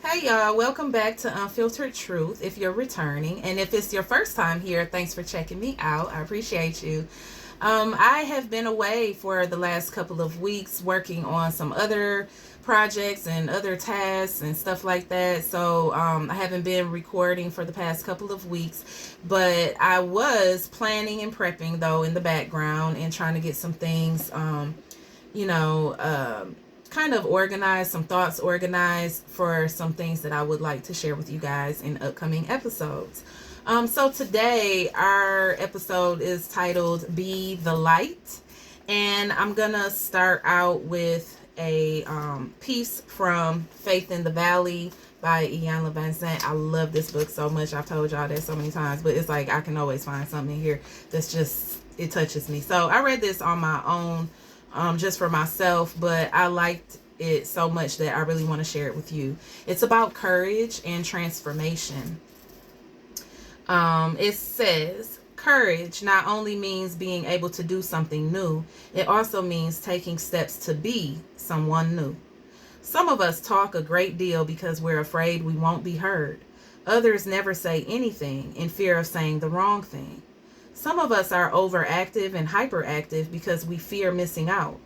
Hey y'all, welcome back to Unfiltered Truth if you're returning. And if it's your first time here, thanks for checking me out. I appreciate you. I have been away for the last couple of weeks working on some other projects and other tasks and stuff like that. So I haven't been recording for the past couple of weeks, but I was planning and prepping though in the background and trying to get some things, you know, um, kind of organized, some thoughts organized for some things that I would like to share with you guys in upcoming episodes. So today, our episode is titled Be the Light. And I'm going to start out with a piece from Faith in the Valley by Ian Vincent. I love this book so much. I've told y'all that so many times, but it's like I can always find something in here that's just, it touches me. So I read this on my own, just for myself, but I liked it so much that I really want to share it with you. It's about courage and transformation. It says, courage not only means being able to do something new, it also means taking steps to be someone new. Some of us talk a great deal because we're afraid we won't be heard. Others never say anything in fear of saying the wrong thing. Some of us are overactive and hyperactive because we fear missing out.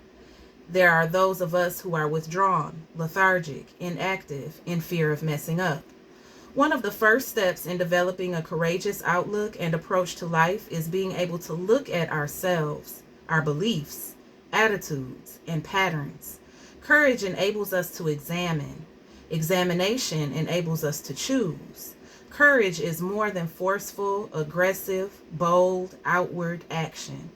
There are those of us who are withdrawn, lethargic, inactive, in fear of messing up. One of the first steps in developing a courageous outlook and approach to life is being able to look at ourselves, our beliefs, attitudes, and patterns. Courage enables us to examine. Examination enables us to choose. Courage is more than forceful, aggressive, bold, outward action.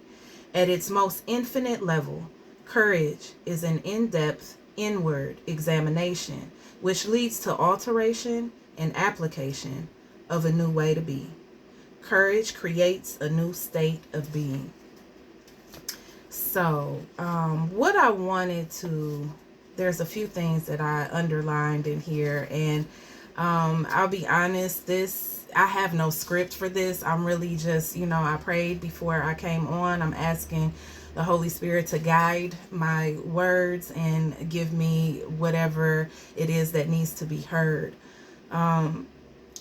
At its most infinite level, courage is an in-depth, inward examination, which leads to alteration and application of a new way to be. Courage creates a new state of being. So, what I wanted to, there's a few things that I underlined in here, and I'll be honest, I have no script for this. I'm really just, I prayed before I came on. I'm asking the Holy Spirit to guide my words and give me whatever it is that needs to be heard.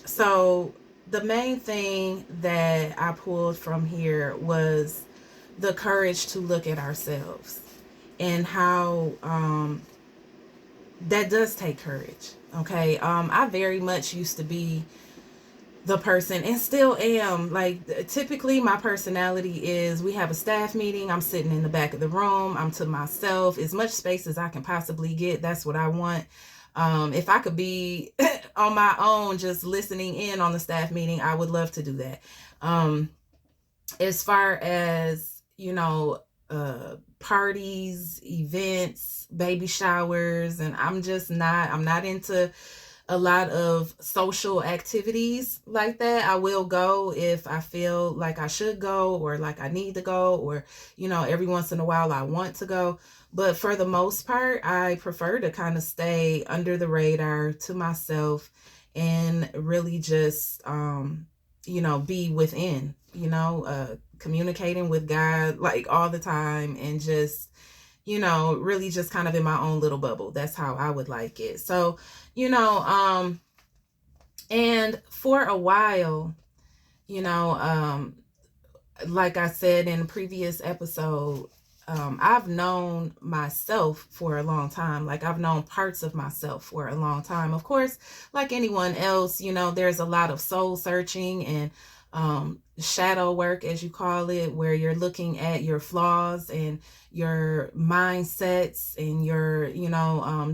So the main thing that I pulled from here was the courage to look at ourselves and how that does take courage. Okay. I very much used to be the person, and still am, like, typically my personality is, we have a staff meeting, I'm sitting in the back of the room, I'm to myself, as much space as I can possibly get. That's what I want. If I could be on my own just listening in on the staff meeting, I would love to do that. As far as, parties, events, baby showers, and I'm not into a lot of social activities like that. I will go if I feel like I should go, or like I need to go, or, every once in a while I want to go. But for the most part, I prefer to kind of stay under the radar to myself and really just, be within, communicating with God like all the time, and just, really just kind of in my own little bubble. That's how I would like it. So, and for a while, you know, like I said in a previous episode, I've known myself for a long time. Like, I've known parts of myself for a long time. Of course, like anyone else, there's a lot of soul searching and shadow work, as you call it, where you're looking at your flaws and your mindsets and your,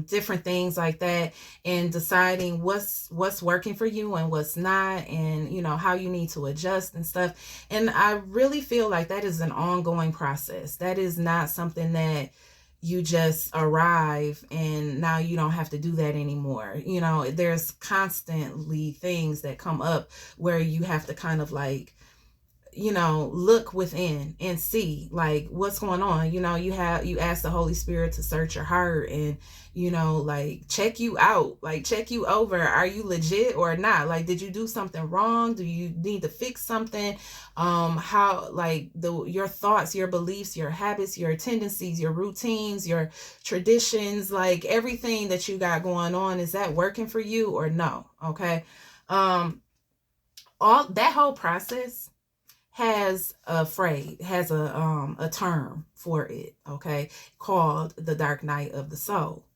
different things like that, and deciding what's working for you and what's not, and, how you need to adjust and stuff. And I really feel like that is an ongoing process. That is not something that you just arrive and now you don't have to do that anymore. There's constantly things that come up where you have to kind of like look within and see like what's going on. You ask the Holy Spirit to search your heart and like check you out, like check you over. Are you legit or not? Like, did you do something wrong? Do you need to fix something? How, like, your thoughts, your beliefs, your habits, your tendencies, your routines, your traditions, like everything that you got going on, is that working for you or no? Okay. All that whole process has a term for it, okay, called the dark night of the soul,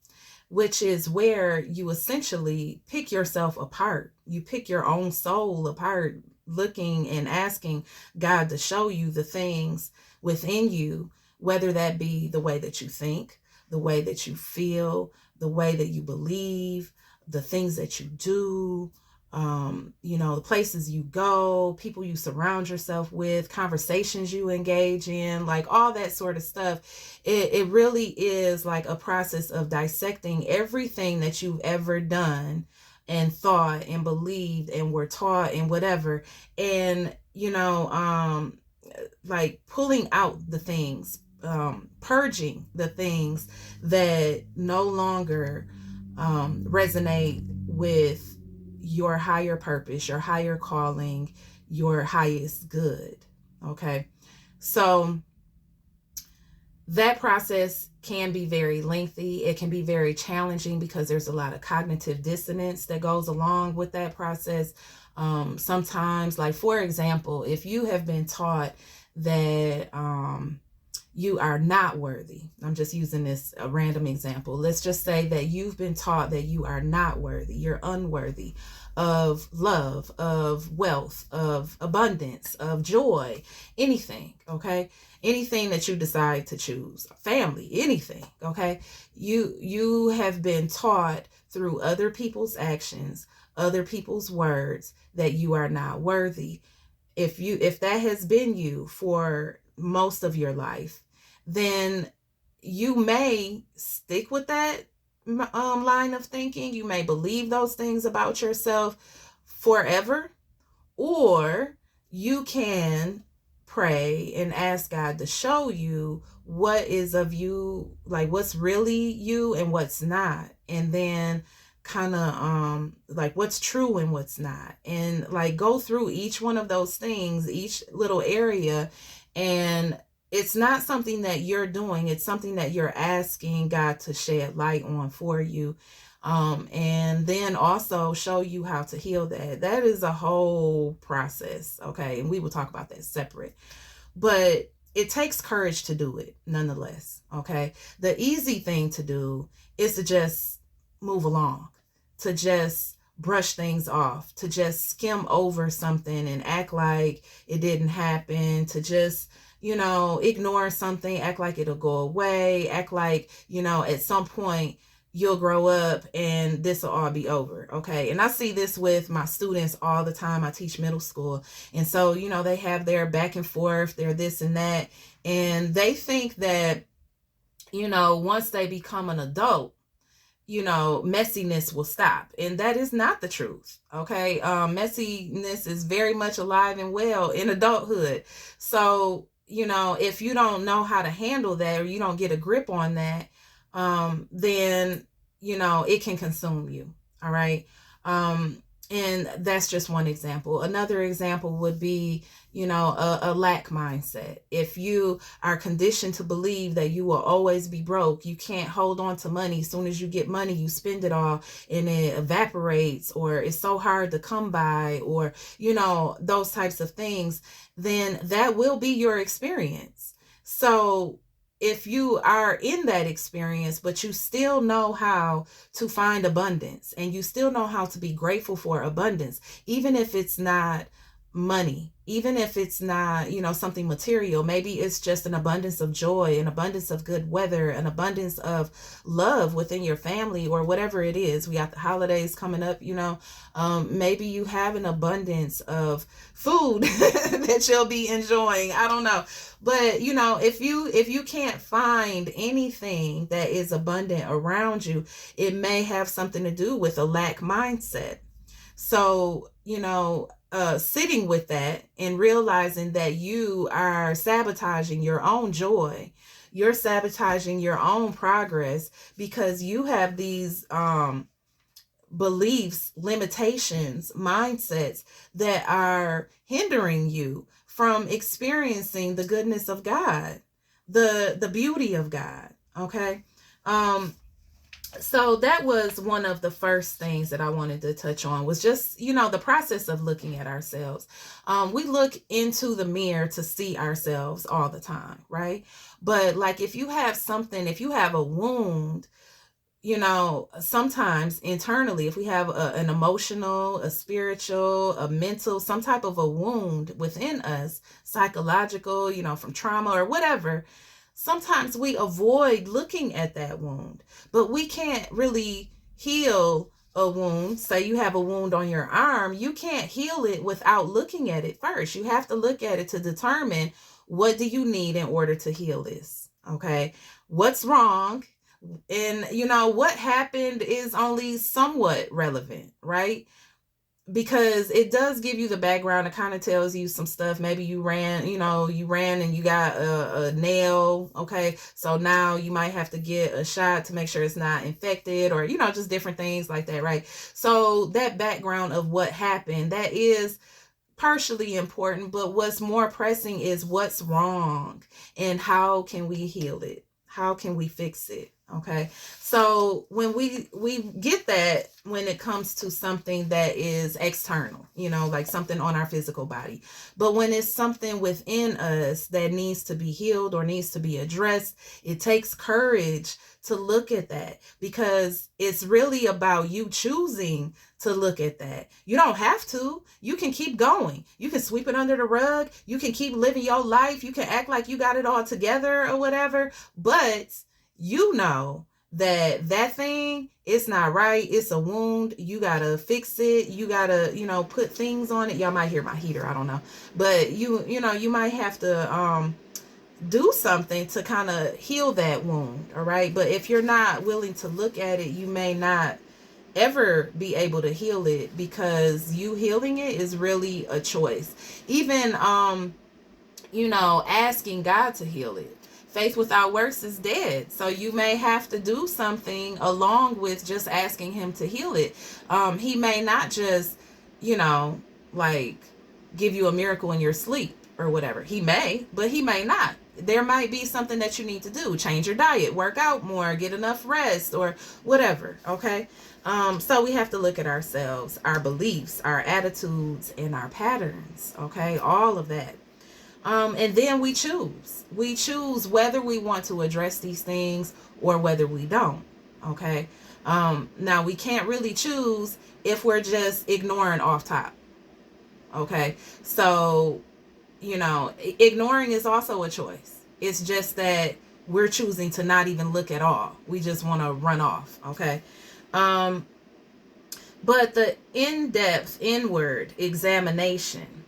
which is where you essentially pick yourself apart. You pick your own soul apart, looking and asking God to show you the things within you, whether that be the way that you think, the way that you feel, the way that you believe, the things that you do, the places you go, people you surround yourself with, conversations you engage in, like all that sort of stuff. It really is like a process of dissecting everything that you've ever done and thought and believed and were taught and whatever. And, like pulling out the things, purging the things that no longer resonate with your higher purpose, your higher calling, your highest good. Okay. So that process can be very lengthy. It can be very challenging because there's a lot of cognitive dissonance that goes along with that process. Sometimes, like, for example, if you have been taught that you are not worthy. I'm just using this a random example. Let's just say that you've been taught that you are not worthy. You're unworthy of love, of wealth, of abundance, of joy, anything, okay? Anything that you decide to choose, family, anything, okay? You have been taught through other people's actions, other people's words, that you are not worthy. If that has been you for most of your life, then you may stick with that line of thinking. You may believe those things about yourself forever, or you can pray and ask God to show you what is of you, like what's really you and what's not, and then kind of like what's true and what's not, and like go through each one of those things, each little area. And it's not something that you're doing, it's something that you're asking God to shed light on for you, and then also show you how to heal that. That is a whole process, okay, and we will talk about that separate. But it takes courage to do it nonetheless, okay? The easy thing to do is to just move along, to just brush things off, to just skim over something and act like it didn't happen, to just ignore something, act like it'll go away, act like, at some point you'll grow up and this will all be over. Okay. And I see this with my students all the time. I teach middle school. And so, they have their back and forth, their this and that. And they think that, once they become an adult, messiness will stop. And that is not the truth. Okay. Messiness is very much alive and well in adulthood. So, if you don't know how to handle that, or you don't get a grip on that, then, it can consume you. All right. And that's just one example. Another example would be, a lack mindset. If you are conditioned to believe that you will always be broke, you can't hold on to money. As soon as you get money, you spend it all and it evaporates, or it's so hard to come by, or, those types of things, then that will be your experience. So if you are in that experience, but you still know how to find abundance, and you still know how to be grateful for abundance, even if it's not money, even if it's not, something material, maybe it's just an abundance of joy, an abundance of good weather, an abundance of love within your family, or whatever it is. We got the holidays coming up, maybe you have an abundance of food that you'll be enjoying. I don't know. But, if you can't find anything that is abundant around you, it may have something to do with a lack mindset. So, sitting with that and realizing that you are sabotaging your own joy, you're sabotaging your own progress because you have these beliefs, limitations, mindsets that are hindering you from experiencing the goodness of God, the beauty of God. Okay. Um, so that was one of the first things that I wanted to touch on, was just, the process of looking at ourselves. We look into the mirror to see ourselves all the time, right? But like if you have something, if you have a wound, sometimes internally, if we have an emotional, a spiritual, a mental, some type of a wound within us, psychological, from trauma or whatever, sometimes we avoid looking at that wound. But we can't really heal a wound. Say you have a wound on your arm, you can't heal it without looking at it first. You have to look at it to determine, what do you need in order to heal this? Okay. What's wrong? And what happened is only somewhat relevant, right? Because it does give you the background. It kind of tells you some stuff. Maybe you ran and you got a nail. Okay. So now you might have to get a shot to make sure it's not infected, or, just different things like that. Right. So that background of what happened, that is partially important, but what's more pressing is what's wrong and how can we heal it? How can we fix it? Okay. So when we get that, when it comes to something that is external, like something on our physical body, but when it's something within us that needs to be healed or needs to be addressed, it takes courage to look at that, because it's really about you choosing to look at that. You don't have to. You can keep going. You can sweep it under the rug. You can keep living your life. You can act like you got it all together or whatever. But that thing, it's not right. It's a wound. You got to fix it. You got to, put things on it. Y'all might hear my heater. I don't know. But you might have to do something to kind of heal that wound. All right. But if you're not willing to look at it, you may not ever be able to heal it, because you healing it is really a choice. Even asking God to heal it. Faith without works is dead. So you may have to do something along with just asking him to heal it. He may not just, like give you a miracle in your sleep or whatever. He may, but he may not. There might be something that you need to do. Change your diet, work out more, get enough rest, or whatever. Okay. So we have to look at ourselves, our beliefs, our attitudes, and our patterns. Okay. All of that. And then we choose. We choose whether we want to address these things or whether we don't. Okay. Now we can't really choose if we're just ignoring off top. Okay. So, ignoring is also a choice. It's just that we're choosing to not even look at all. We just want to run off. Okay. But the in-depth inward examination,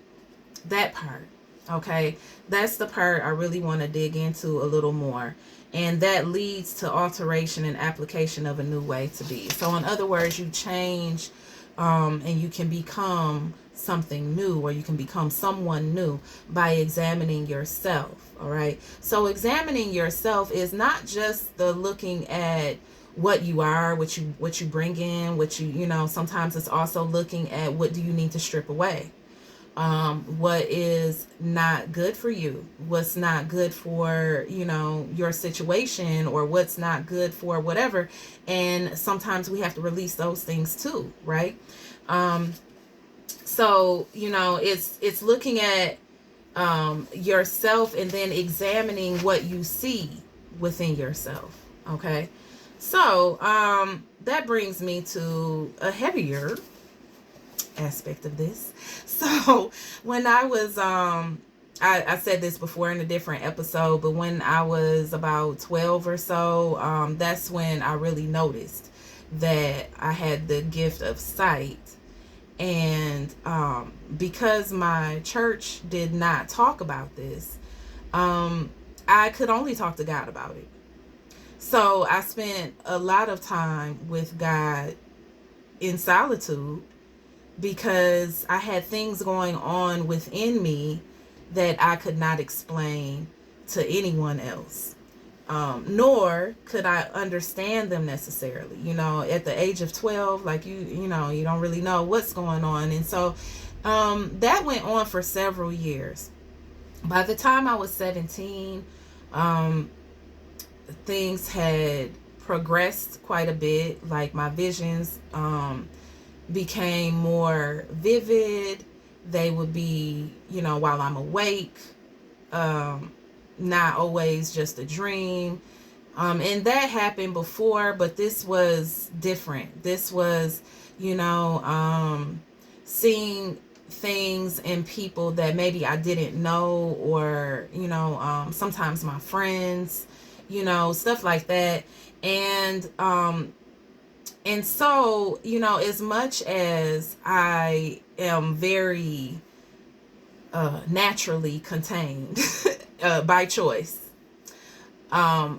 that part, okay, that's the part I really want to dig into a little more. And that leads to alteration and application of a new way to be. So in other words, you change and you can become something new, or you can become someone new by examining yourself. All right. So examining yourself is not just the looking at what you are, what you bring in, sometimes it's also looking at what do you need to strip away. What is not good for you, what's not good for, your situation, or what's not good for whatever. And sometimes we have to release those things too, right? So, it's looking at yourself and then examining what you see within yourself. Okay. So, that brings me to a heavier aspect of this. So when I was I said this before in a different episode, but when I was about 12 or so, that's when I really noticed that I had the gift of sight. And because my church did not talk about this, I could only talk to God about it. So I spent a lot of time with God in solitude, because I had things going on within me that I could not explain to anyone else. Nor could I understand them necessarily. At the age of 12, like you don't really know what's going on. And so that went on for several years. By the time I was 17, um, things had progressed quite a bit. Like my visions became more vivid. They would be, while I'm awake, um, not always just a dream. And that happened before, but this was different. This was, seeing things in people that maybe I didn't know, or, sometimes my friends, stuff like that. And so, as much as I am very naturally contained by choice,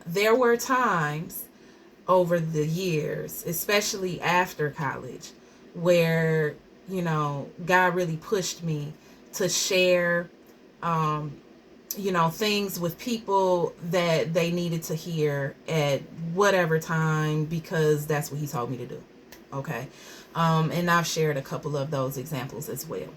there were times over the years, especially after college, where, God really pushed me to share, things with people that they needed to hear at whatever time, because that's what he told me to do. Okay. And I've shared a couple of those examples as well.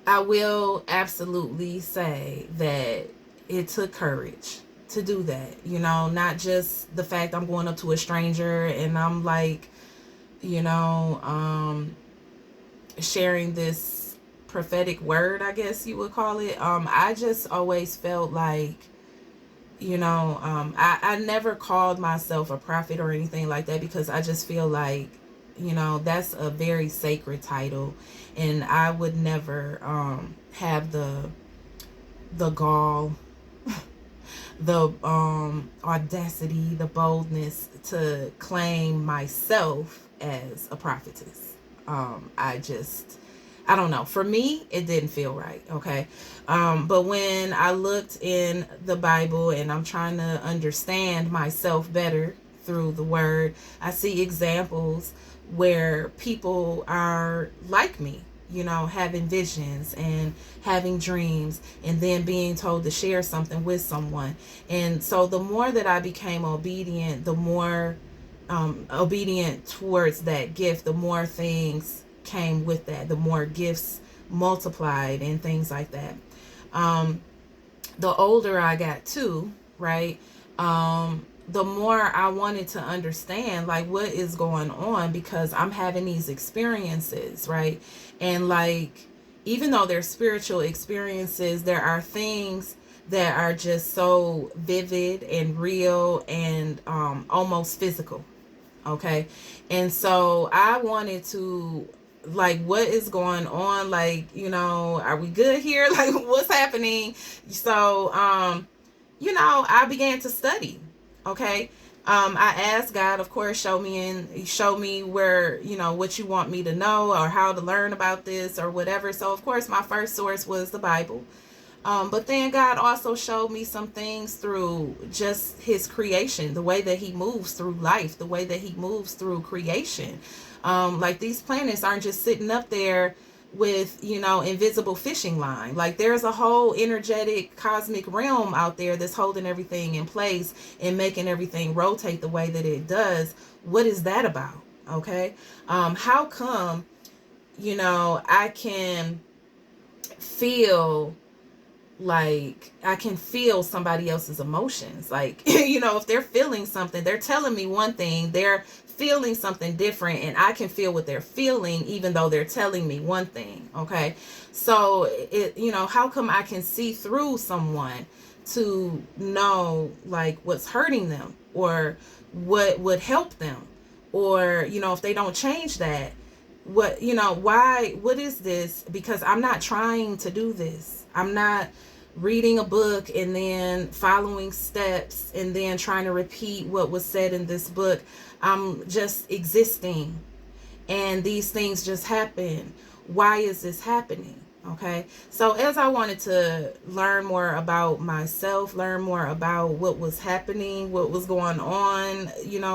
I will absolutely say that it took courage to do that. Not just the fact I'm going up to a stranger and I'm like, sharing this prophetic word, I guess you would call it. I just always felt like, I never called myself a prophet or anything like that, because I just feel like, that's a very sacred title, and I would never have the gall, the audacity, the boldness to claim myself as a prophetess. I don't know. For me, it didn't feel right. Okay. But when I looked in the Bible and I'm trying to understand myself better through the word, I see examples where people are like me, having visions and having dreams, and then being told to share something with someone. And so the more that I became obedient, the more obedient towards that gift, the more things came with that, the more gifts multiplied and things like that. The older I got too, right? The more I wanted to understand, like, what is going on, because I'm having these experiences, right? And like, even though they're spiritual experiences, there are things that are just so vivid and real and almost physical. Okay. And so I wanted to, like, what is going on? Like, are we good here? Like, what's happening? So, I began to study. Okay. I asked God, of course, show me where, what you want me to know, or how to learn about this or whatever. So, of course, my first source was the Bible. But then God also showed me some things through just his creation, the way that he moves through life, the way that he moves through creation. Like, these planets aren't just sitting up there with, invisible fishing line. Like, there's a whole energetic cosmic realm out there that's holding everything in place and making everything rotate the way that it does. What is that about? Okay. How come, I can feel like I can feel somebody else's emotions. Like, if they're feeling something, they're telling me one thing, they're feeling something different, and I can feel what they're feeling even though they're telling me one thing. Okay. So how come I can see through someone to know, like, what's hurting them, or what would help them, or if they don't change that, what is this? Because I'm not trying to do this. I'm not reading a book and then following steps and then trying to repeat what was said in this book. I'm just existing, and these things just happen. Why is this happening? Okay, so as I wanted to learn more about myself, learn more about what was happening, what was going on,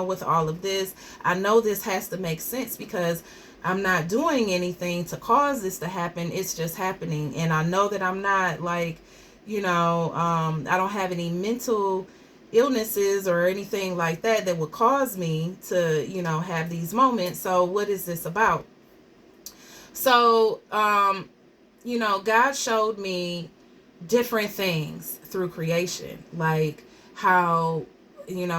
with all of this, I know this has to make sense because I'm not doing anything to cause this to happen. It's just happening. And I know that I'm not like, I don't have any mental illnesses or anything like that that would cause me to, have these moments. So, what is this about? So, God showed me different things through creation, like how,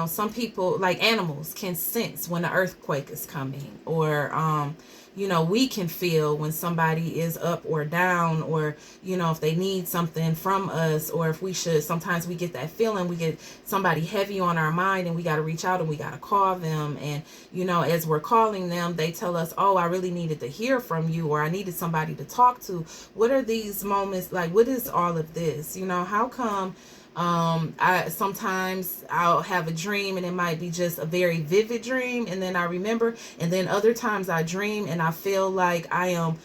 some people, like animals, can sense when an earthquake is coming, or, we can feel when somebody is up or down, or, if they need something from us, or if we should, sometimes we get that feeling, we get somebody heavy on our mind and we got to reach out and we got to call them. And, as we're calling them, they tell us, oh, I really needed to hear from you, or I needed somebody to talk to. What are these moments like? What is all of this? How come I sometimes I'll have a dream and it might be just a very vivid dream, and then I remember, and then other times I dream and I feel like I am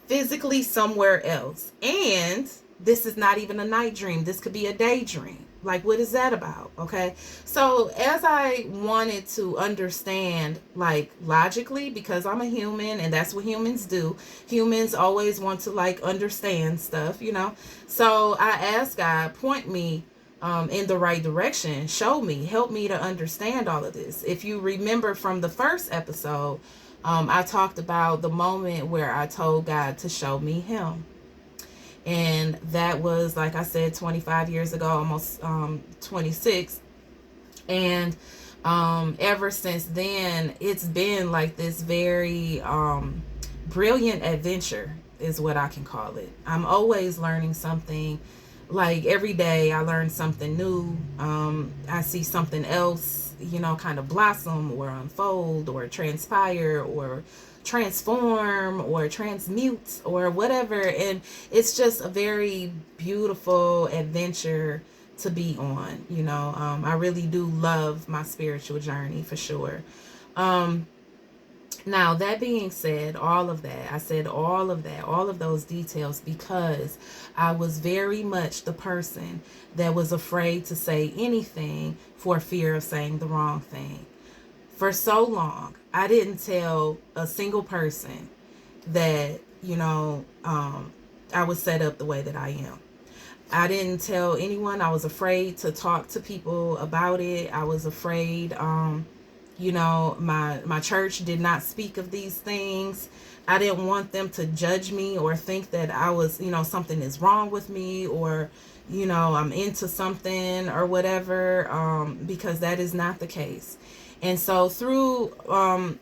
physically somewhere else. And this is not even a night dream. This could be a daydream. Like, what is that about? Okay. So, as I wanted to understand, like, logically, because I'm a human and that's what humans do, humans always want to, like, understand stuff. So, I asked God, point me in the right direction, show me, help me to understand all of this. If you remember from the first episode, I talked about the moment where I told God to show me Him. And that was, like I said, 25 years ago, almost 26. And ever since then, it's been like this very brilliant adventure, is what I can call it. I'm always learning something. Like every day, I learn something new. I see something else, kind of blossom or unfold or transpire or transform or transmute or whatever. And it's just a very beautiful adventure to be on. I really do love my spiritual journey for sure. Now, that being said, all of that, I said all of that, all of those details, because I was very much the person that was afraid to say anything for fear of saying the wrong thing. For so long, I didn't tell a single person that, I was set up the way that I am. I didn't tell anyone. I was afraid to talk to people about it. I was afraid, my church did not speak of these things. I didn't want them to judge me or think that I was, something is wrong with me, or, I'm into something or whatever, because that is not the case. And so through that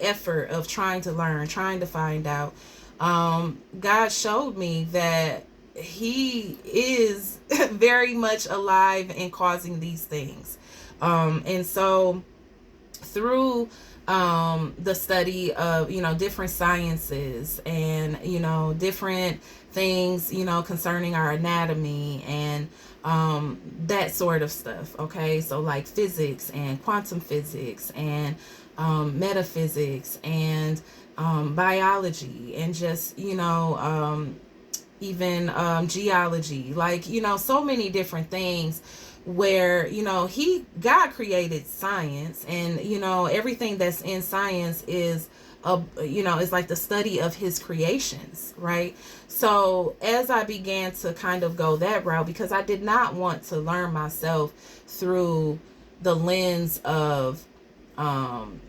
effort of trying to learn, trying to find out, God showed me that He is very much alive and causing these things. And so through the study of, different sciences and, different things, concerning our anatomy and that sort of stuff. Okay. So like physics and quantum physics and metaphysics and biology and just, even geology, like, so many different things where, God created science, and, everything that's in science is, is like the study of His creations, right? So as I began to kind of go that route, because I did not want to learn myself through the lens of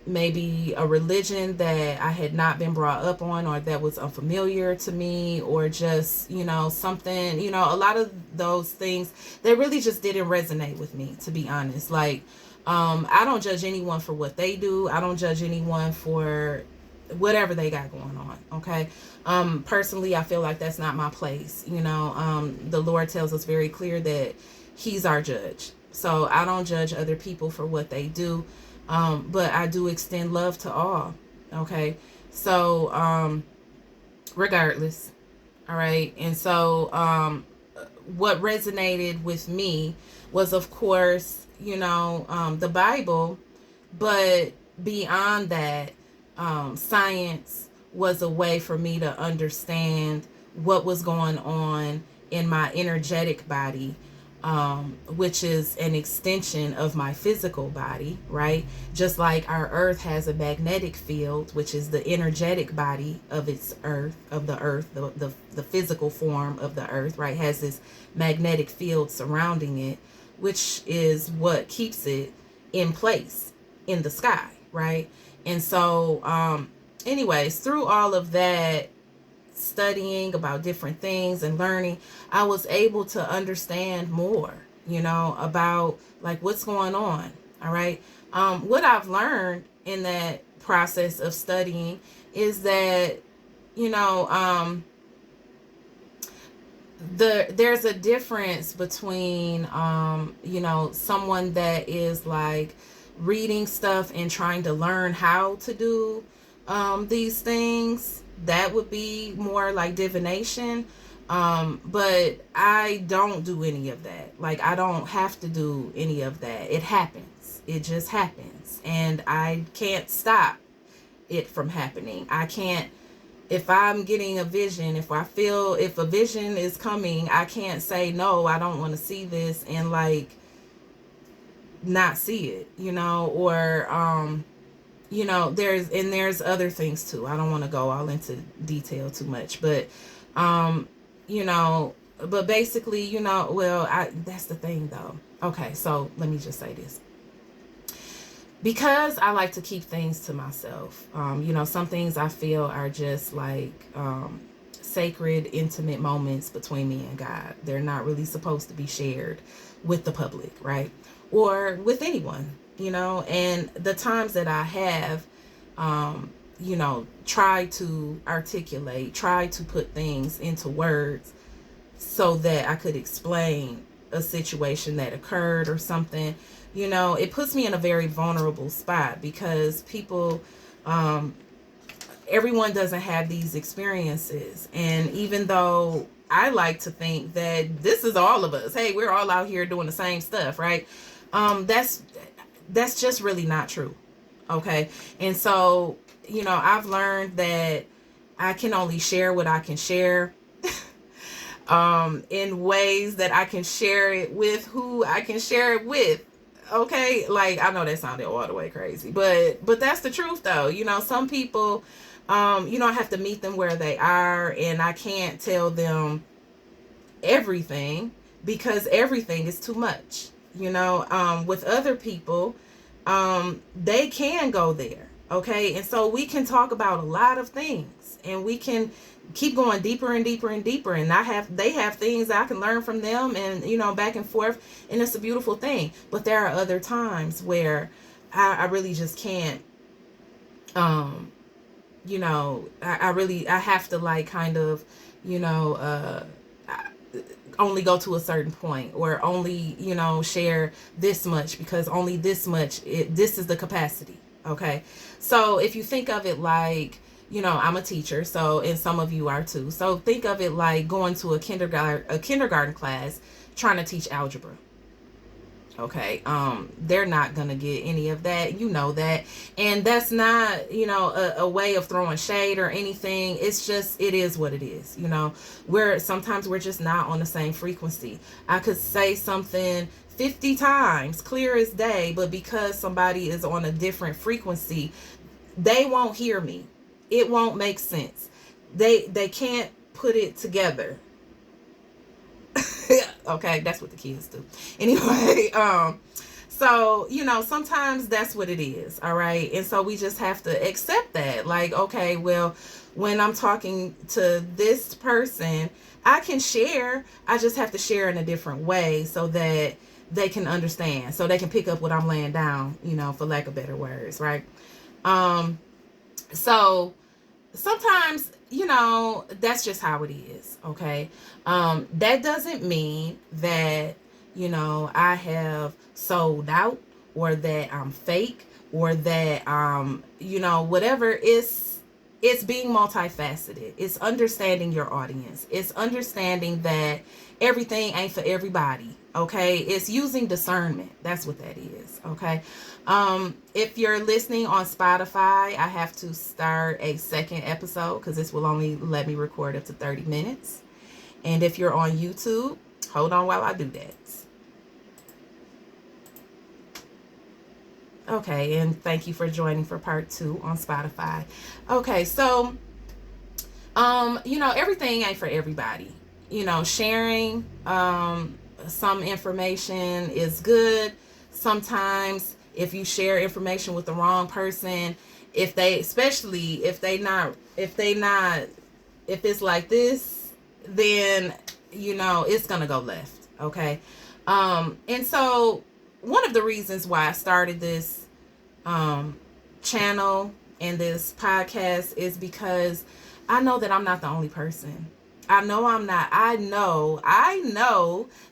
maybe a religion that I had not been brought up on, or that was unfamiliar to me, or just, something, a lot of those things that really just didn't resonate with me, to be honest. Like, I don't judge anyone for what they do. I don't judge anyone for whatever they got going on. Okay. Personally, I feel like that's not my place. The Lord tells us very clear that He's our judge. So I don't judge other people for what they do. But I do extend love to all. Okay. So, regardless. All right. And so, what resonated with me was, of course, the Bible, but beyond that, science, was a way for me to understand what was going on in my energetic body, which is an extension of my physical body, right? Just like our earth has a magnetic field, which is the energetic body of its earth, of the earth, the physical form of the earth, right? Has this magnetic field surrounding it, which is what keeps it in place in the sky, right? And so, anyways, through all of that, studying about different things and learning, I was able to understand more, about like what's going on. All right. What I've learned in that process of studying is that, you know, there's a difference between, someone that is like reading stuff and trying to learn how to do these things. That would be more like divination. But I don't do any of that. Like, I don't have to do any of that. It happens. It just happens. And I can't stop it from happening. I can't, if I'm getting a vision, if a vision is coming, I can't say, no, I don't want to see this, and like not see it, or, there's other things too. I don't want to go all into detail too much, but, but basically, that's the thing though. Okay. So let me just say this. Because I like to keep things to myself, some things I feel are just like sacred, intimate moments between me and God. They're not really supposed to be shared with the public, right? Or with anyone, and the times that I have, tried to articulate, tried to put things into words so that I could explain a situation that occurred or something, it puts me in a very vulnerable spot because people, everyone doesn't have these experiences. And even though I like to think that this is all of us, hey, we're all out here doing the same stuff, right? That's just really not true. Okay. And so, I've learned that I can only share what I can share in ways that I can share it with who I can share it with. Okay, like I know that sounded all the way crazy, but that's the truth though. Some people, I have to meet them where they are, and I can't tell them everything because everything is too much. With other people, they can go there. Okay, and so we can talk about a lot of things, and we can keep going deeper and deeper and deeper, and they have things I can learn from them, and back and forth, and it's a beautiful thing. But there are other times where I really just can't, I have to like kind of, only go to a certain point, or only share this much because only this much, this is the capacity. Okay, so if you think of it like, I'm a teacher, so, and some of you are too. So think of it like going to a kindergarten class trying to teach algebra. Okay, they're not gonna get any of that, that, and that's not, a way of throwing shade or anything. It's just, it is what it is. Sometimes we're just not on the same frequency. I could say something 50 times clear as day, but because somebody is on a different frequency, they won't hear me. It won't make sense. They can't put it together. Okay, that's what the kids do. Anyway, so, sometimes that's what it is. All right. And so we just have to accept that. Like, okay, well, when I'm talking to this person, I can share. I just have to share in a different way so that they can understand, so they can pick up what I'm laying down, for lack of better words. Right. So sometimes, that's just how it is. Okay. That doesn't mean that, I have sold out, or that I'm fake, or that, whatever. It's being multifaceted. It's understanding your audience. It's understanding that everything ain't for everybody. Okay, it's using discernment. That's what that is. Okay. If you're listening on Spotify, I have to start a second episode because this will only let me record up to 30 minutes. And if you're on YouTube, hold on while I do that. Okay, and thank you for joining for part 2 on Spotify. Okay, so everything ain't for everybody. Sharing some information is good. Sometimes if you share information with the wrong person, especially if it's like this, then it's gonna go left. Okay. And so one of the reasons why I started this channel and this podcast is because I know that I'm not the only person. I know I'm not. I know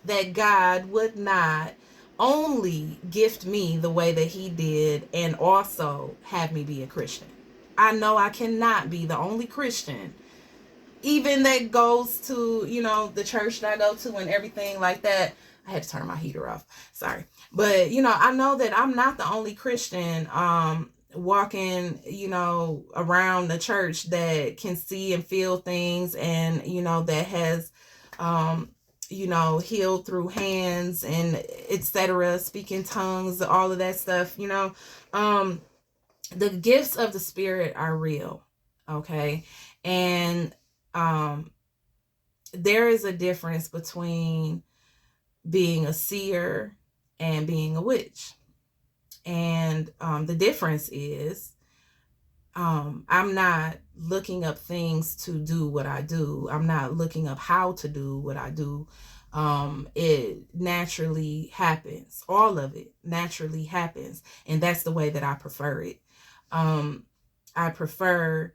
that God would not only gift me the way that he did and also have me be a Christian. I know I cannot be the only Christian, even that goes to, the church that I go to and everything like that. I had to turn my heater off. Sorry. But, I know that I'm not the only Christian walking, around the church that can see and feel things and, that has, healed through hands and etc., speaking tongues, all of that stuff. The gifts of the Spirit are real. Okay. And there is a difference between being a seer and being a witch. And the difference is I'm not looking up things to do what I do. I'm not looking up how to do what I do. It naturally happens. All of it naturally happens. And that's the way that I prefer it. I prefer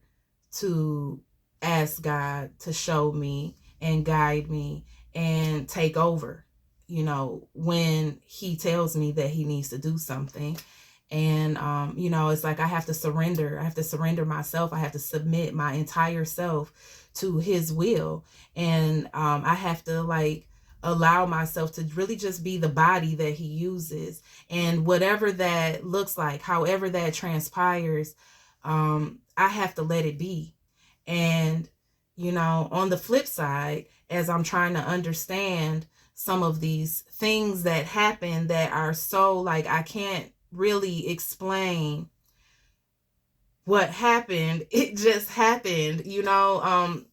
to ask God to show me and guide me and take over, when he tells me that he needs to do something. And, it's like I have to surrender. I have to surrender myself. I have to submit my entire self to his will. And I have to allow myself to really just be the body that he uses. And whatever that looks like, however that transpires, I have to let it be. And, on the flip side, as I'm trying to understand some of these things that happen that are so I can't really explain what happened. It just happened,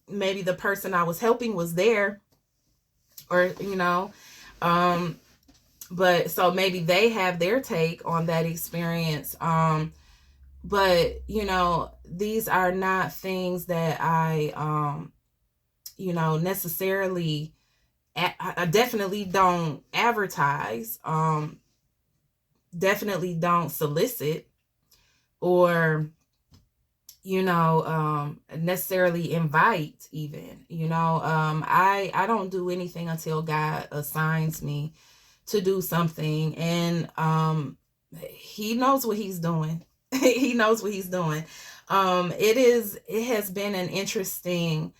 maybe the person I was helping was there or, but so maybe they have their take on that experience. But, these are not things that I, necessarily, I definitely don't advertise, definitely don't solicit or, necessarily invite even, I don't do anything until God assigns me to do something. And, he knows what he's doing. He knows what he's doing. It has been an interesting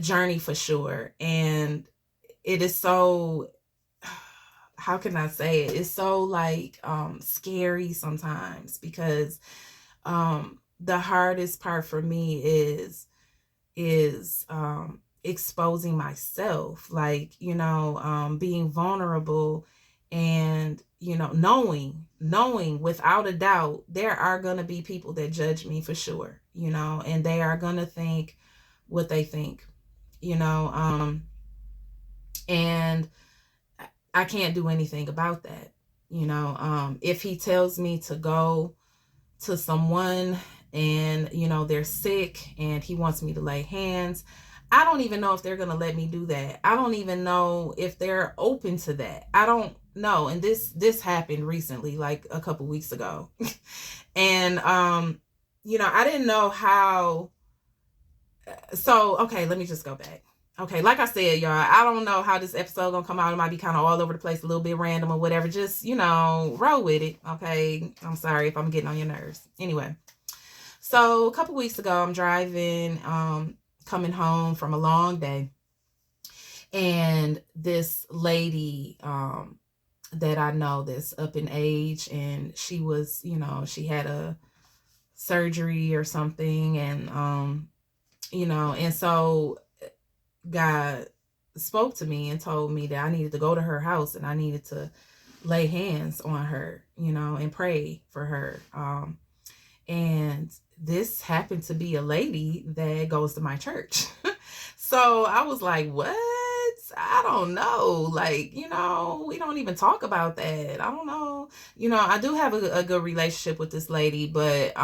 journey for sure. And it is so, how can I say it? It's so scary sometimes because the hardest part for me is exposing myself, being vulnerable and, knowing without a doubt, there are going to be people that judge me for sure, and they are going to think what they think, and I can't do anything about that. If he tells me to go to someone and, they're sick and he wants me to lay hands, I don't even know if they're going to let me do that. I don't even know if they're open to that. I don't know. And this happened recently, like a couple weeks ago. And, I didn't know how. So, okay, let me just go back. Okay, like I said, y'all, I don't know how this episode gonna come out. It might be kind of all over the place, a little bit random or whatever. Just, roll with it, okay? I'm sorry if I'm getting on your nerves. Anyway, so a couple weeks ago, I'm driving, coming home from a long day. And this lady that I know that's up in age, and she was, she had a surgery or something, and and so God spoke to me and told me that I needed to go to her house and I needed to lay hands on her, and pray for her. And this happened to be a lady that goes to my church. So I was like, what? I don't know. Like, we don't even talk about that. I don't know. I do have a good relationship with this lady, but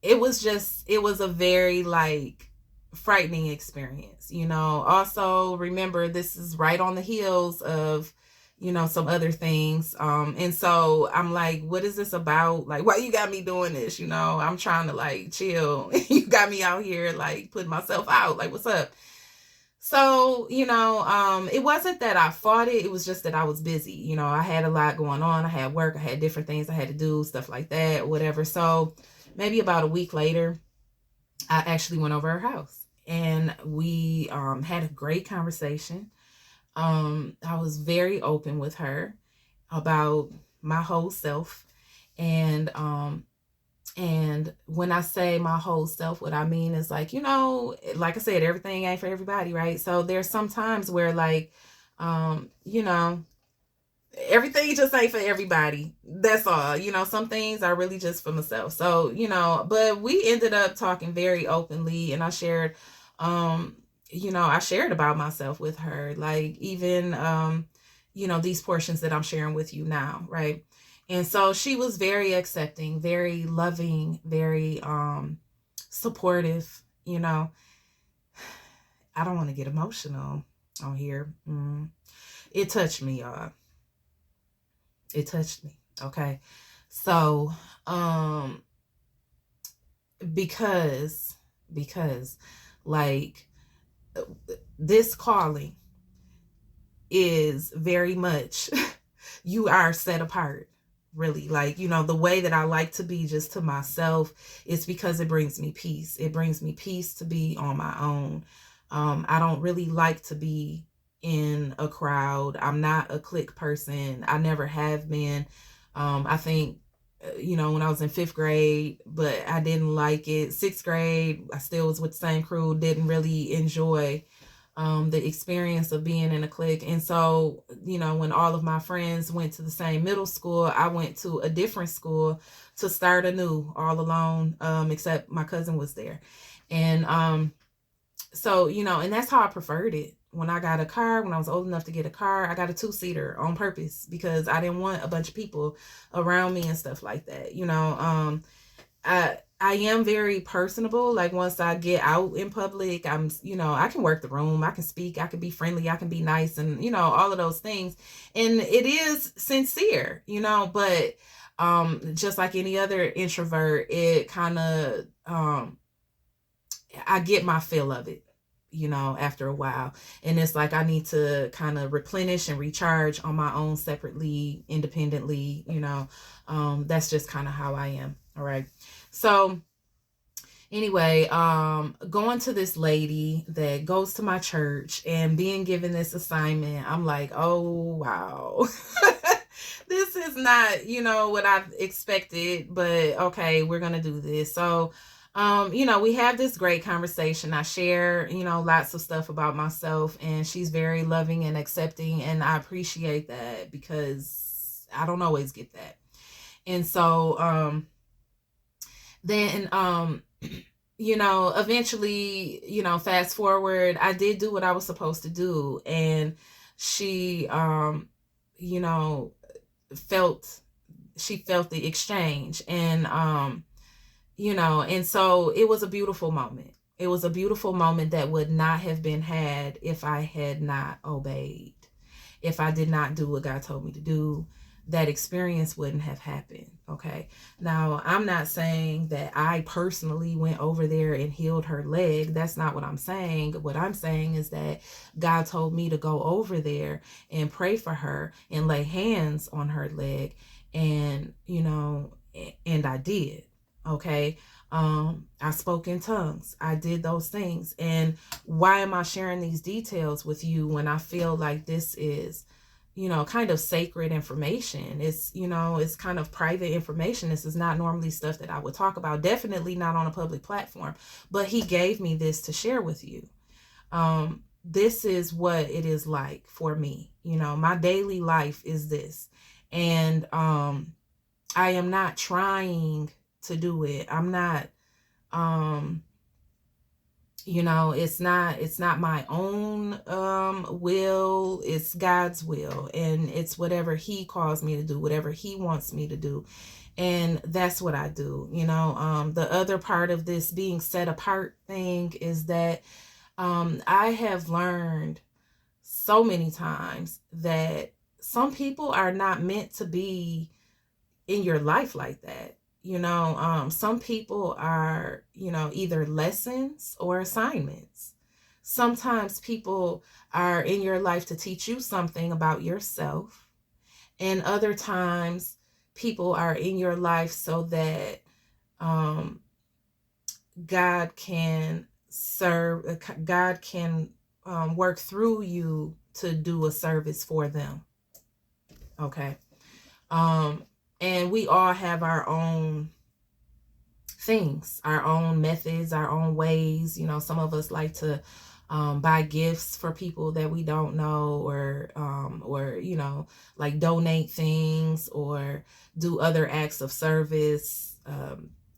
it was a very like frightening experience. Also remember, this is right on the heels of some other things, and so I'm like, what is this about? Like, why you got me doing this? I'm trying to like chill. You got me out here like putting myself out. Like, what's up? So, it wasn't that I fought it. It was just that I was busy. I had a lot going on. I had work. I had different things I had to do, stuff like that, whatever. So maybe about a week later, I actually went over her house and we had a great conversation. I was very open with her about my whole self. And when I say my whole self, what I mean is like, like I said, everything ain't for everybody, right? So there's some times where like, you know, everything just ain't for everybody. That's all. Some things are really just for myself. So, but we ended up talking very openly, and I shared, I shared about myself with her, like even, these portions that I'm sharing with you now, right? And so she was very accepting, very loving, very supportive. I don't want to get emotional on here. It touched me, y'all. It touched me. Okay. So, because like this calling is very much you are set apart, really. Like, the way that I like to be just to myself is because it brings me peace. It brings me peace to be on my own. I don't really like to be in a crowd. I'm not a clique person. I never have been. I think, when I was in 5th grade, but I didn't like it. 6th grade, I still was with the same crew, didn't really enjoy the experience of being in a clique. And so, when all of my friends went to the same middle school, I went to a different school to start anew all alone, except my cousin was there. And so, and that's how I preferred it. When I got a car, when I was old enough to get a car, I got a 2-seater on purpose because I didn't want a bunch of people around me and stuff like that. I am very personable. Like, once I get out in public, I can work the room, I can speak, I can be friendly, I can be nice, and all of those things. And it is sincere, but just like any other introvert, it kind of I get my fill of it, after a while. And it's like I need to kind of replenish and recharge on my own separately, independently, that's just kind of how I am. All right. So anyway, going to this lady that goes to my church and being given this assignment, I'm like, oh, wow. This is not, what I expected, but okay, we're going to do this. So, we have this great conversation. I share, lots of stuff about myself, and she's very loving and accepting. And I appreciate that because I don't always get that. And so, then, eventually, fast forward, I did do what I was supposed to do. And she, felt the exchange, and and so it was a beautiful moment. It was a beautiful moment that would not have been had if I had not obeyed. If I did not do what God told me to do, that experience wouldn't have happened. Okay. Now, I'm not saying that I personally went over there and healed her leg. That's not what I'm saying. What I'm saying is that God told me to go over there and pray for her and lay hands on her leg. And, and I did. Okay. I spoke in tongues. I did those things. And why am I sharing these details with you when I feel like this is, kind of sacred information? It's, it's kind of private information. This is not normally stuff that I would talk about. Definitely not on a public platform. But he gave me this to share with you. This is what it is like for me. My daily life is this. And I am not trying to do it. I'm not um it's not my own will. It's God's will, and it's whatever he calls me to do, whatever he wants me to do. And that's what I do. The other part of this being set apart thing is that I have learned so many times that some people are not meant to be in your life like that. Some people are, either lessons or assignments. Sometimes people are in your life to teach you something about yourself, and other times people are in your life so that um, God can God can work through you to do a service for them. Okay. Um, and we all have our own things, our own methods, our own ways. Some of us like to buy gifts for people that we don't know, or like donate things or do other acts of service,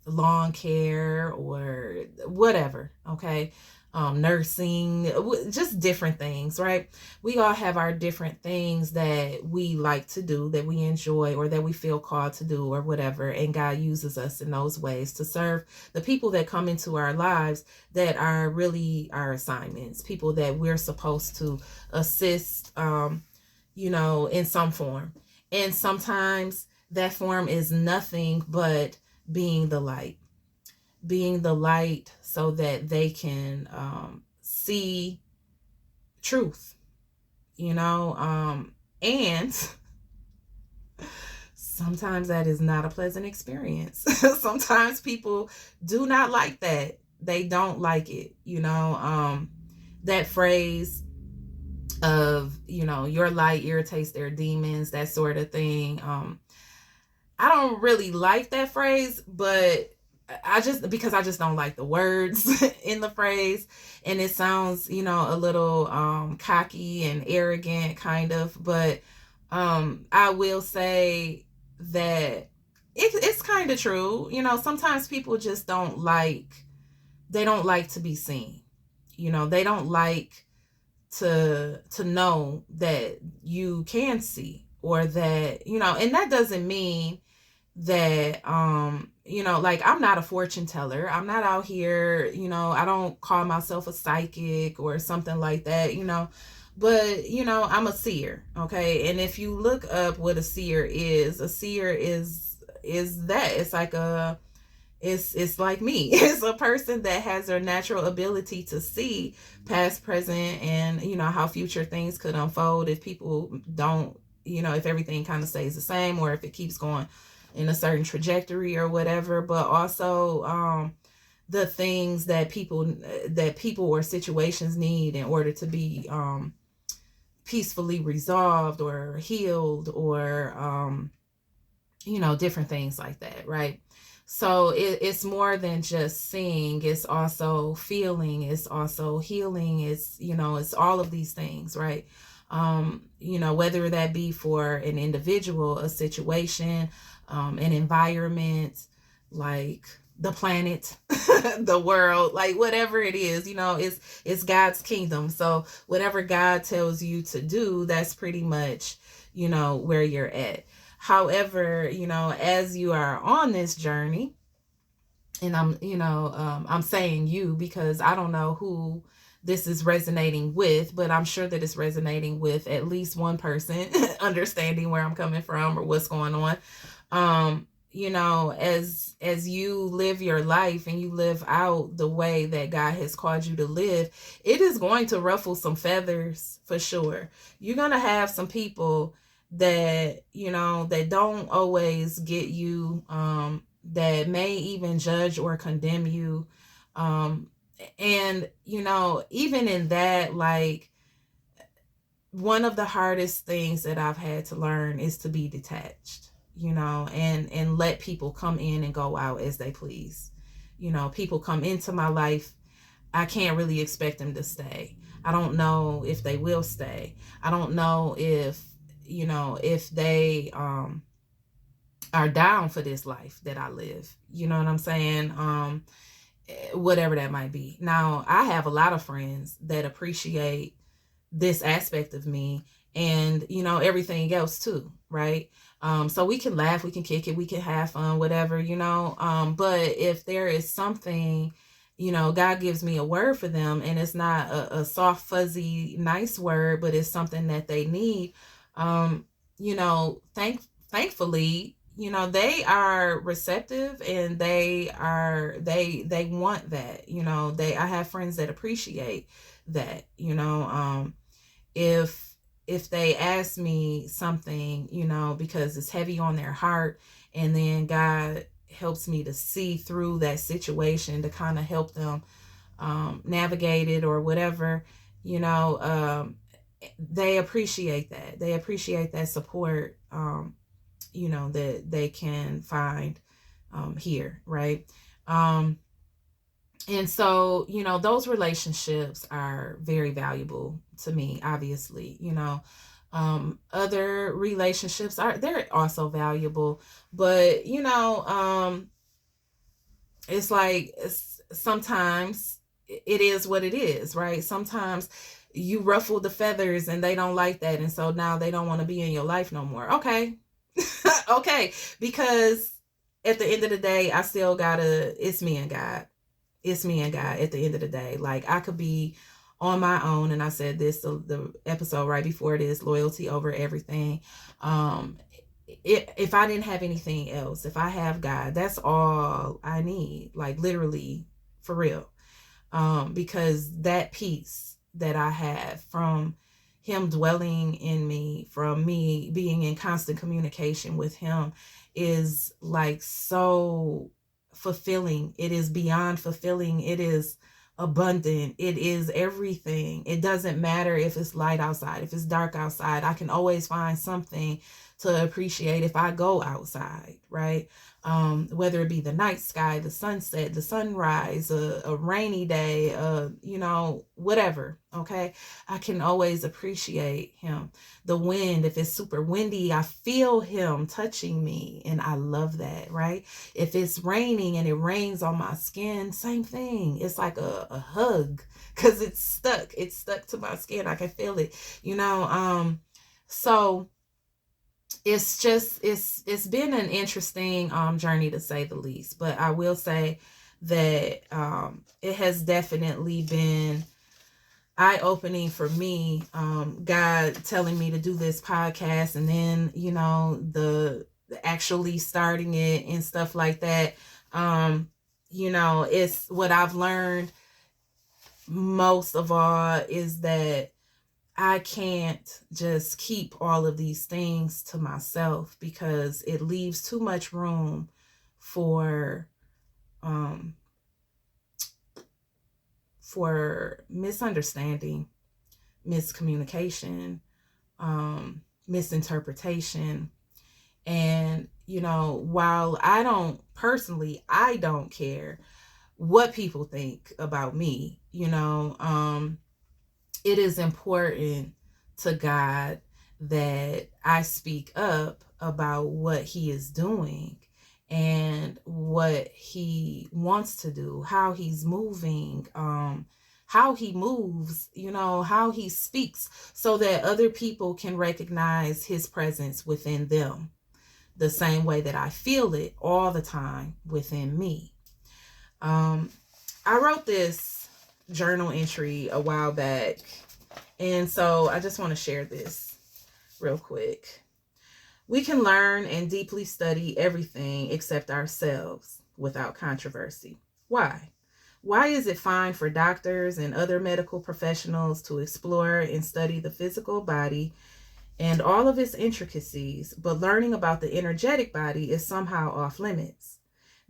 lawn care or whatever. Okay. Nursing, just different things, right? We all have our different things that we like to do, that we enjoy, or that we feel called to do, or whatever. And God uses us in those ways to serve the people that come into our lives that are really our assignments, people that we're supposed to assist, in some form. And sometimes that form is nothing but being the light. Being the light so that they can see truth, and sometimes that is not a pleasant experience. Sometimes people do not like that. They don't like it. That phrase of, your light irritates their demons, that sort of thing. I don't really like that phrase, but because I just don't like the words in the phrase, and it sounds, a little cocky and arrogant kind of, but I will say that it's kind of true. Sometimes people just they don't like to be seen. They don't like to know that you can see, or that, and that doesn't mean that like, I'm not a fortune teller. I'm not out here, I don't call myself a psychic or something like that, but I'm a seer. Okay. And if you look up what a seer is that it's like it's like me. It's a person that has their natural ability to see past, present, and how future things could unfold if people don't, if everything kind of stays the same, or if it keeps going in a certain trajectory or whatever. But also the things that people or situations need in order to be peacefully resolved or healed, or different things like that, right? So it's more than just seeing. It's also feeling. It's also healing. It's all of these things, right? Whether that be for an individual, a situation, an environment, like the planet, the world, like whatever it is, it's God's kingdom. So whatever God tells you to do, that's pretty much, where you're at. However, as you are on this journey, and I'm saying you because I don't know who this is resonating with, but I'm sure that it's resonating with at least one person understanding where I'm coming from or what's going on. As you live your life and you live out the way that God has called you to live, it is going to ruffle some feathers for sure. You're going to have some people that, that don't always get you, that may even judge or condemn you. And, even in that, like, one of the hardest things that I've had to learn is to be detached, and let people come in and go out as they please. People come into my life. I can't really expect them to stay. I don't know if they will stay. I don't know if they are down for this life that I live. You know what I'm saying? Whatever that might be. Now, I have a lot of friends that appreciate this aspect of me, and everything else too, right? So we can laugh, we can kick it, we can have fun, whatever, but if there is something, God gives me a word for them, and it's not a soft, fuzzy, nice word, but it's something that they need. um Thankfully, they are receptive, and they want that. I have friends that appreciate that. If they ask me something, because it's heavy on their heart, and then God helps me to see through that situation to kind of help them navigate it or whatever, they appreciate that. They appreciate that support, that they can find here, right? And so, those relationships are very valuable to me, obviously. Other relationships they're also valuable, but it's like sometimes it is what it is, right? Sometimes you ruffle the feathers and they don't like that, and so now they don't want to be in your life no more. Okay. Okay, because at the end of the day, I still gotta, it's me and God. It's me and God at the end of the day. Like, I could be on my own, and I said this the episode right before this, loyalty over everything. If I didn't have anything else, if I have God, that's all I need. Like, literally, for real. Because that peace that I have from him dwelling in me, from me being in constant communication with him, is like so fulfilling. It is beyond fulfilling. It is abundant. It is everything. It doesn't matter if it's light outside, if it's dark outside. I can always find something to appreciate if I go outside, right? Whether it be the night sky, the sunset, the sunrise, a rainy day, whatever. Okay. I can always appreciate him. The wind, if it's super windy, I feel him touching me, and I love that, right? If it's raining and it rains on my skin, same thing. It's like a hug, because it's stuck to my skin. I can feel it, so it's been an interesting journey, to say the least. But I will say that it has definitely been eye-opening for me. God telling me to do this podcast, and then the actually starting it and stuff like that. It's what I've learned most of all is that I can't just keep all of these things to myself, because it leaves too much room for misunderstanding, miscommunication, misinterpretation. And while I don't care what people think about me, it is important to God that I speak up about what he is doing and what he wants to do, how he's moving, how he moves, how he speaks, so that other people can recognize his presence within them the same way that I feel it all the time within me. I wrote this journal entry a while back, and so I just want to share this real quick. We can learn and deeply study everything except ourselves without controversy. Why? Why is it fine for doctors and other medical professionals to explore and study the physical body and all of its intricacies, but learning about the energetic body is somehow off limits?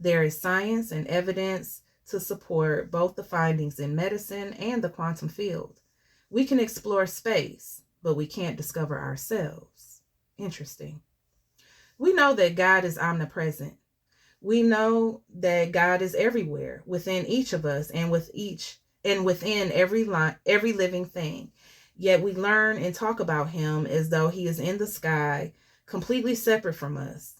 There is science and evidence to support both the findings in medicine and the quantum field. We can explore space, but we can't discover ourselves. Interesting. We know that God is omnipresent. We know that God is everywhere, within each of us and within every living thing. Yet we learn and talk about him as though he is in the sky, completely separate from us.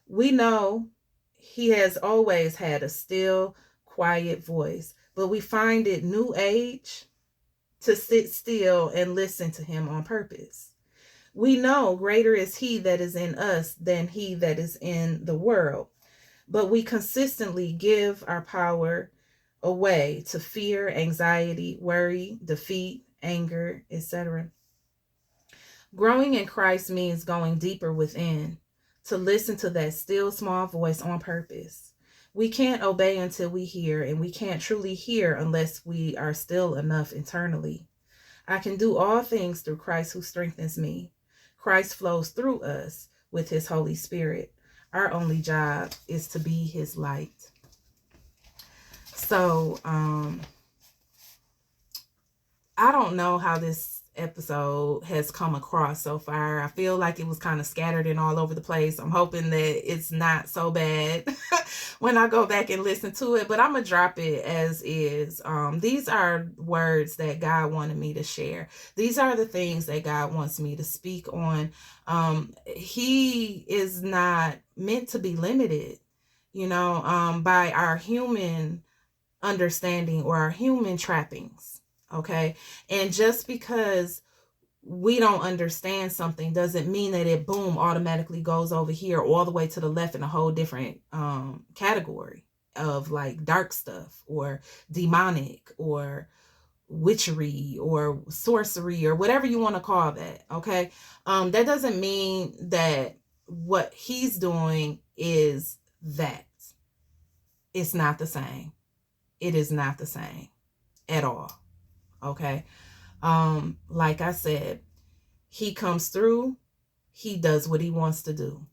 We know he has always had a still, quiet voice, but we find it new age to sit still and listen to him on purpose. We know greater is he that is in us than he that is in the world, but we consistently give our power away to fear, anxiety, worry, defeat, anger, etc. Growing in Christ means going deeper within, to listen to that still small voice on purpose. We can't obey until we hear, and we can't truly hear unless we are still enough internally. I can do all things through Christ who strengthens me. Christ flows through us with his Holy Spirit. Our only job is to be his light. So, I don't know how this episode has come across so far. I feel like it was kind of scattered and all over the place. I'm hoping that it's not so bad when I go back and listen to it, but I'm gonna drop it as is. These are words that God wanted me to share. These are the things that God wants me to speak on. He is not meant to be limited, by our human understanding or our human trappings. Okay. And just because we don't understand something doesn't mean that it boom automatically goes over here all the way to the left in a whole different category of like dark stuff or demonic or witchery or sorcery or whatever you want to call that. Okay. That doesn't mean that what he's doing is that. It's not the same. It is not the same at all. Okay. Like I said, he comes through, he does what he wants to do.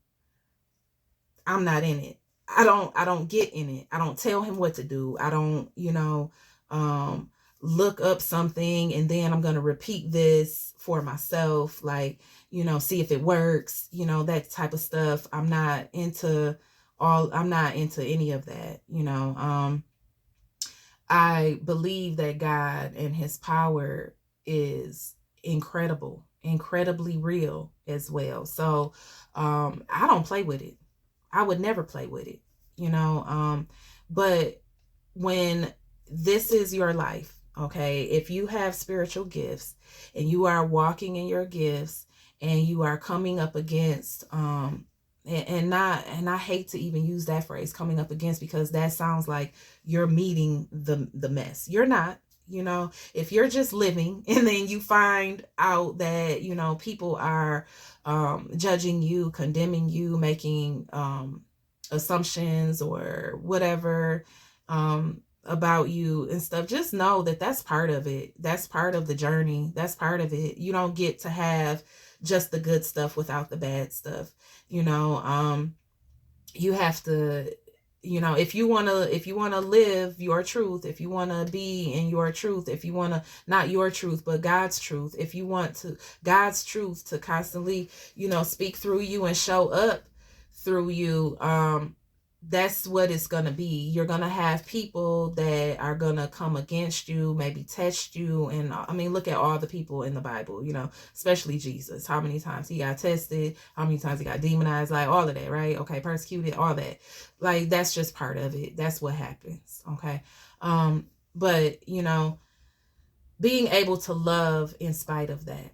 I'm not in it. I don't get in it. I don't tell him what to do. I don't, look up something and then I'm going to repeat this for myself, like, see if it works, that type of stuff. I'm not into any of that. I believe that God and his power is incredible, incredibly real as well. So I don't play with it. I would never play with it, but when this is your life, okay, if you have spiritual gifts and you are walking in your gifts and you are coming up against and I hate to even use that phrase, coming up against, because that sounds like you're meeting the mess. You're not. If you're just living and then you find out that people are judging you, condemning you, making assumptions or whatever about you and stuff, just know that that's part of it. That's part of the journey. That's part of it. You don't get to have just the good stuff without the bad stuff. You have to, if you want to live your truth, if you want to be in your truth, if you want to, not your truth, but God's truth, if you want to God's truth to constantly, speak through you and show up through you, that's what it's going to be. You're going to have people that are going to come against you, maybe test you. And I mean, look at all the people in the Bible, especially Jesus, how many times he got tested, how many times he got demonized, like all of that, right? Okay. Persecuted, all that. Like, that's just part of it. That's what happens. Okay. But being able to love in spite of that.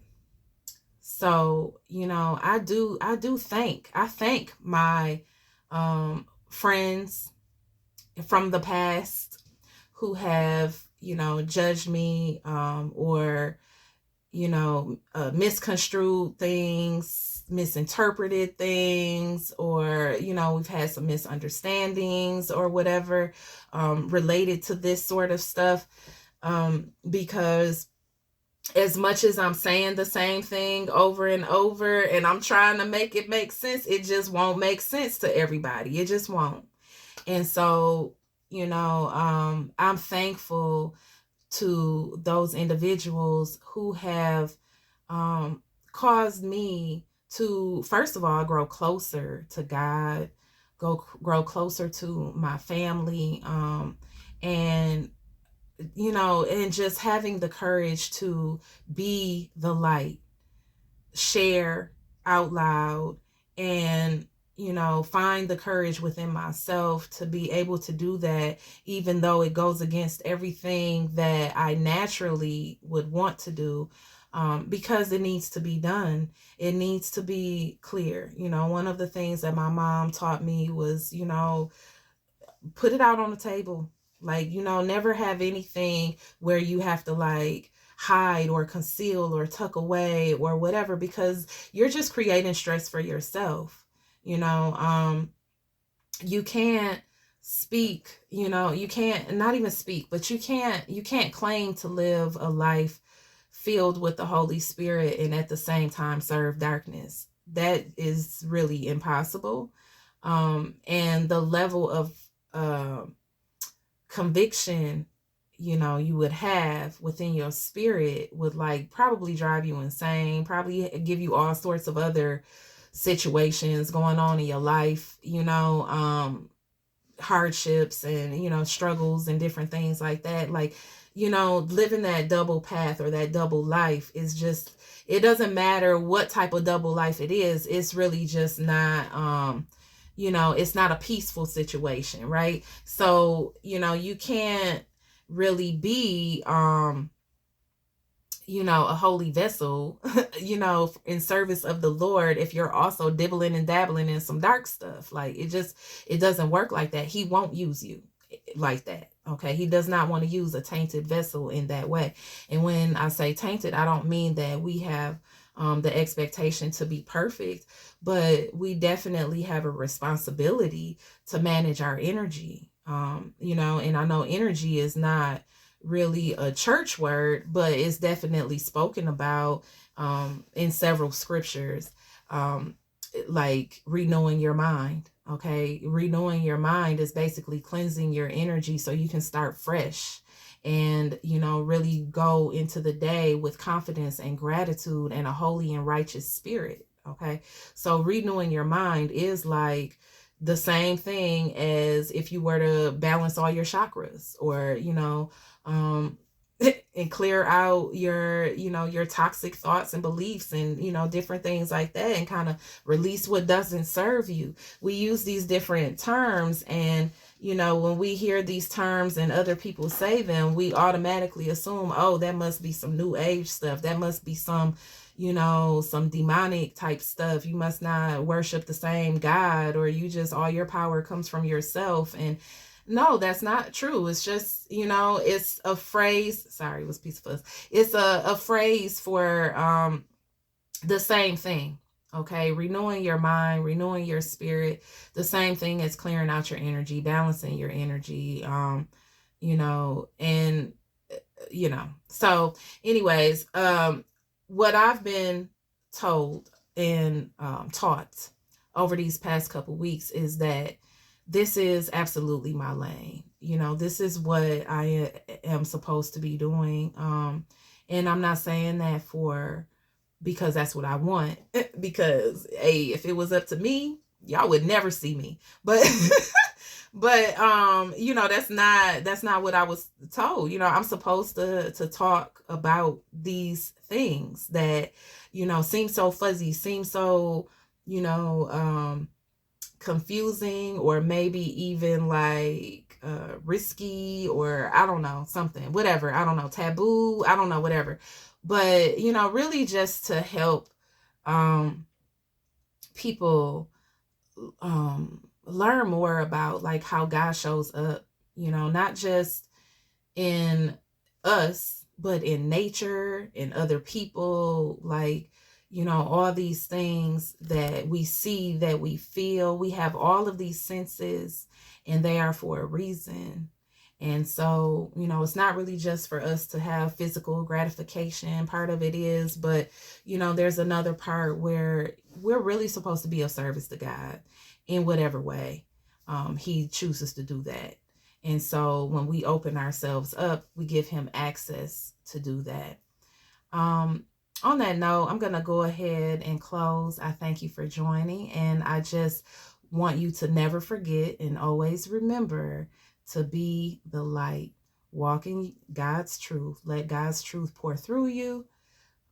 So, I thank my, friends from the past who have, judged me, or, misconstrued things, misinterpreted things, or, we've had some misunderstandings or whatever, related to this sort of stuff. Because as much as I'm saying the same thing over and over and I'm trying to make it make sense, it just won't make sense to everybody. It just won't. And so, I'm thankful to those individuals who have um, caused me to, first of all, grow closer to God, grow closer to my family, and and just having the courage to be the light, share out loud, and find the courage within myself to be able to do that, even though it goes against everything that I naturally would want to do, because it needs to be done. It needs to be clear. One of the things that my mom taught me was, put it out on the table. Like, never have anything where you have to like hide or conceal or tuck away or whatever, because you're just creating stress for yourself. You can't speak, you can't not even speak, but you can't claim to live a life filled with the Holy Spirit and at the same time serve darkness. That is really impossible. And the level of uh, conviction you would have within your spirit would like probably drive you insane, probably give you all sorts of other situations going on in your life, hardships and struggles and different things like that. Like, living that double path or that double life is just, it doesn't matter what type of double life it is, it's really just not it's not a peaceful situation, right? So you can't really be a holy vessel, in service of the Lord, if you're also dibbling and dabbling in some dark stuff. Like, it doesn't work like that. He won't use you like that. Okay. He does not want to use a tainted vessel in that way. And when I say tainted, I don't mean that we have the expectation to be perfect, but we definitely have a responsibility to manage our energy. And I know energy is not really a church word, but it's definitely spoken about in several scriptures, um, like renewing your mind. Okay, renewing your mind is basically cleansing your energy so you can start fresh and really go into the day with confidence and gratitude and a holy and righteous spirit. Okay, so renewing your mind is like the same thing as if you were to balance all your chakras, or um and clear out your toxic thoughts and beliefs and different things like that, and kind of release what doesn't serve you. We use these different terms, and when we hear these terms and other people say them, we automatically assume, oh, that must be some new age stuff, that must be some some demonic type stuff. You must not worship the same God, or you just, all your power comes from yourself. And no, that's not true. It's just, it's a phrase. Sorry, it was a piece of us. It's a phrase for the same thing. Okay. Renewing your mind, renewing your spirit, the same thing as clearing out your energy, balancing your energy, and so anyways, what I've been told and taught over these past couple weeks is that this is absolutely my lane. This is what I am supposed to be doing. And I'm not saying that because that's what I want, because hey, if it was up to me, y'all would never see me. But but that's not what I was told. I'm supposed to talk about these things that seem so fuzzy, seem so confusing, or maybe even like risky, or I don't know, something, whatever, I don't know, taboo, I don't know, whatever. But really just to help people learn more about like how God shows up, not just in us, but in nature, in other people, like, all these things that we see, that we feel. We have all of these senses, and they are for a reason. And so, it's not really just for us to have physical gratification. Part of it is, but, there's another part where we're really supposed to be of service to God in whatever way. he chooses to do that. And so when we open ourselves up, we give him access to do that. On that note, I'm going to go ahead and close. I thank you for joining. And I just want you to never forget and always remember to be the light, walking God's truth. Let God's truth pour through you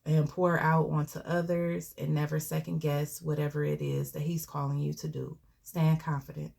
and pour out onto others, and never second guess whatever it is that he's calling you to do. Stand confident.